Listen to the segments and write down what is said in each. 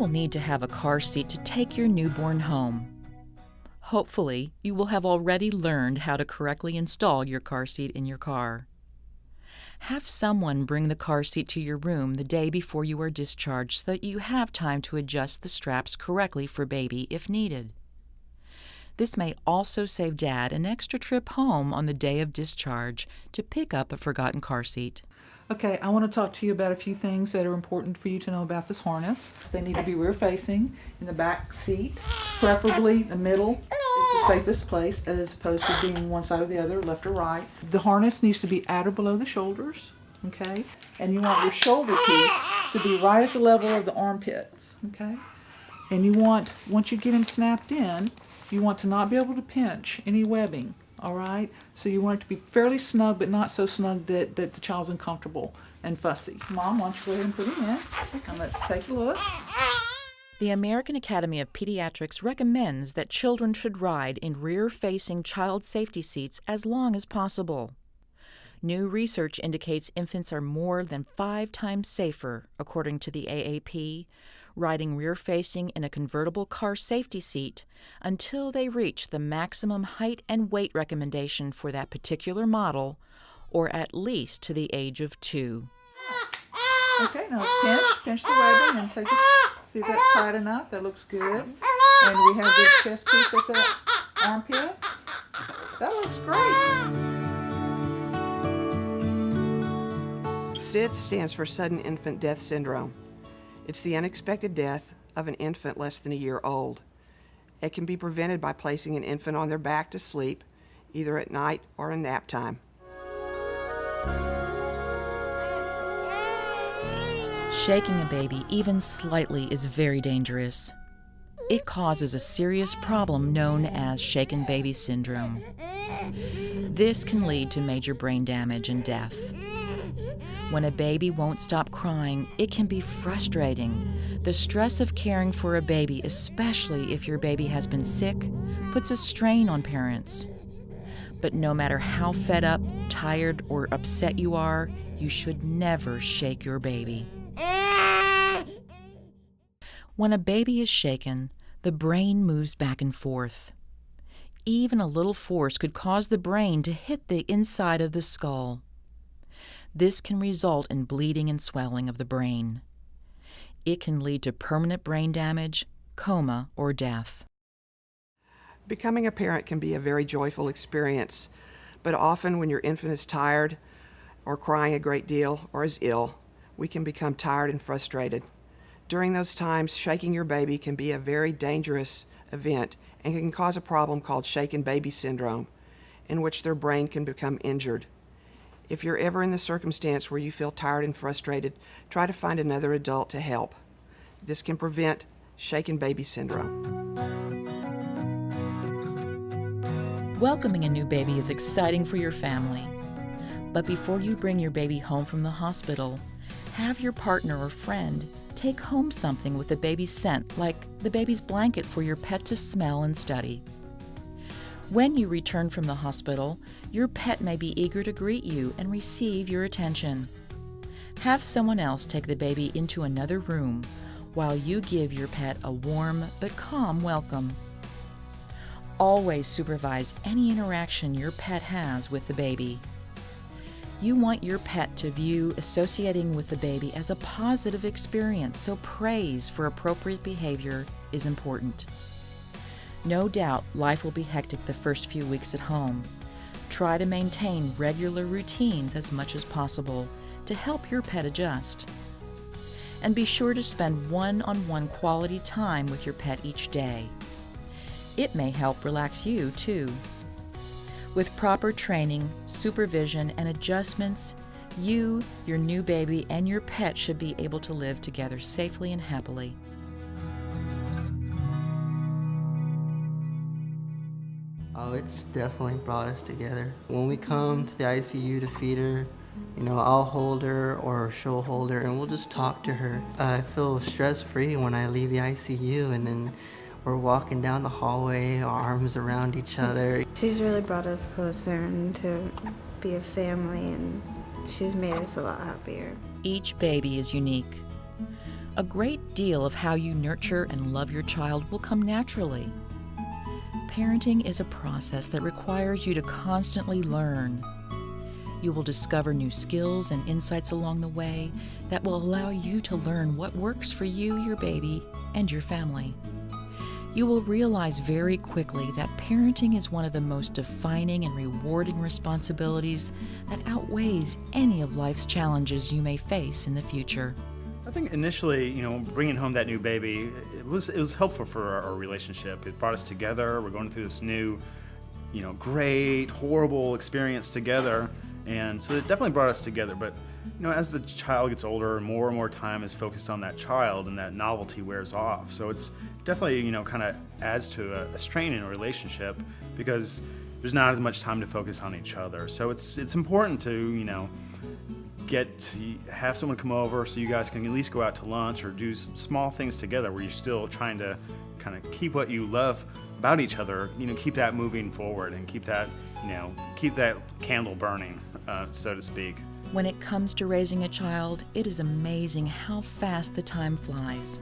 will need to have a car seat to take your newborn home. Hopefully, you will have already learned how to correctly install your car seat in your car. Have someone bring the car seat to your room the day before you are discharged so that you have time to adjust the straps correctly for baby if needed. This may also save Dad an extra trip home on the day of discharge to pick up a forgotten car seat. Okay, I want to talk to you about a few things that are important for you to know about this harness. They need to be rear facing in the back seat, preferably the middle is the safest place as opposed to being one side or the other, left or right. The harness needs to be at or below the shoulders, okay? And you want your shoulder piece to be right at the level of the armpits, okay? And you want, once you get them snapped in, you want to not be able to pinch any webbing. All right, so you want it to be fairly snug, but not so snug that the child's uncomfortable and fussy. Mom, why don't you go ahead and put him in, and let's take a look. The American Academy of Pediatrics recommends that children should ride in rear-facing child safety seats as long as possible. New research indicates infants are more than 5 times safer, according to the AAP, riding rear-facing in a convertible car safety seat until they reach the maximum height and weight recommendation for that particular model, or at least to the age of 2. Okay, now pinch the webbing and take see if that's tight enough. That looks good. And we have the chest piece at the armpit. That looks great. SIDS stands for Sudden Infant Death Syndrome. It's the unexpected death of an infant less than a year old. It can be prevented by placing an infant on their back to sleep, either at night or in nap time. Shaking a baby even slightly is very dangerous. It causes a serious problem known as shaken baby syndrome. This can lead to major brain damage and death. When a baby won't stop crying, it can be frustrating. The stress of caring for a baby, especially if your baby has been sick, puts a strain on parents. But no matter how fed up, tired, or upset you are, you should never shake your baby. When a baby is shaken, the brain moves back and forth. Even a little force could cause the brain to hit the inside of the skull. This can result in bleeding and swelling of the brain. It can lead to permanent brain damage, coma, or death. Becoming a parent can be a very joyful experience, but often when your infant is tired or crying a great deal or is ill, we can become tired and frustrated. During those times, shaking your baby can be a very dangerous event and can cause a problem called shaken baby syndrome, in which their brain can become injured. If you're ever in the circumstance where you feel tired and frustrated, try to find another adult to help. This can prevent shaken baby syndrome. Welcoming a new baby is exciting for your family. But before you bring your baby home from the hospital, have your partner or friend take home something with the baby's scent, like the baby's blanket for your pet to smell and study. When you return from the hospital, your pet may be eager to greet you and receive your attention. Have someone else take the baby into another room while you give your pet a warm but calm welcome. Always supervise any interaction your pet has with the baby. You want your pet to view associating with the baby as a positive experience, so praise for appropriate behavior is important. No doubt life will be hectic the first few weeks at home. Try to maintain regular routines as much as possible to help your pet adjust. And be sure to spend one-on-one quality time with your pet each day. It may help relax you too. With proper training, supervision, and adjustments, you, your new baby, and your pet should be able to live together safely and happily. Oh, it's definitely brought us together. When we come to the ICU to feed her, I'll hold her or she'll hold her and we'll just talk to her. I feel stress-free when I leave the ICU and then we're walking down the hallway, our arms around each other. She's really brought us closer and to be a family, and she's made us a lot happier. Each baby is unique. A great deal of how you nurture and love your child will come naturally. Parenting is a process that requires you to constantly learn. You will discover new skills and insights along the way that will allow you to learn what works for you, your baby, and your family. You will realize very quickly that parenting is one of the most defining and rewarding responsibilities that outweighs any of life's challenges you may face in the future. I think initially, bringing home that new baby, it was helpful for our relationship. It brought us together. We're going through this new, great, horrible experience together. And so it definitely brought us together. But, as the child gets older, more and more time is focused on that child and that novelty wears off. So it's definitely, kind of adds to a strain in a relationship because there's not as much time to focus on each other. So it's important to, have someone come over so you guys can at least go out to lunch or do small things together where you're still trying to kind of keep what you love about each other, keep that moving forward and keep that candle burning, so to speak. When it comes to raising a child, it is amazing how fast the time flies.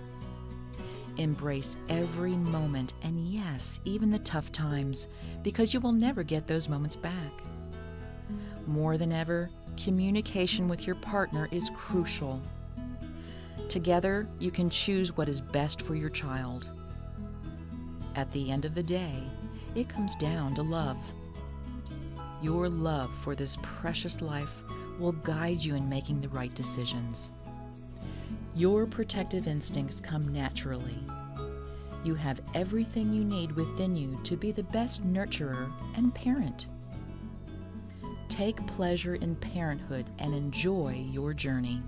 Embrace every moment, and yes, even the tough times, because you will never get those moments back. More than ever, communication with your partner is crucial. Together, you can choose what is best for your child. At the end of the day, it comes down to love. Your love for this precious life will guide you in making the right decisions. Your protective instincts come naturally. You have everything you need within you to be the best nurturer and parent. Take pleasure in parenthood and enjoy your journey.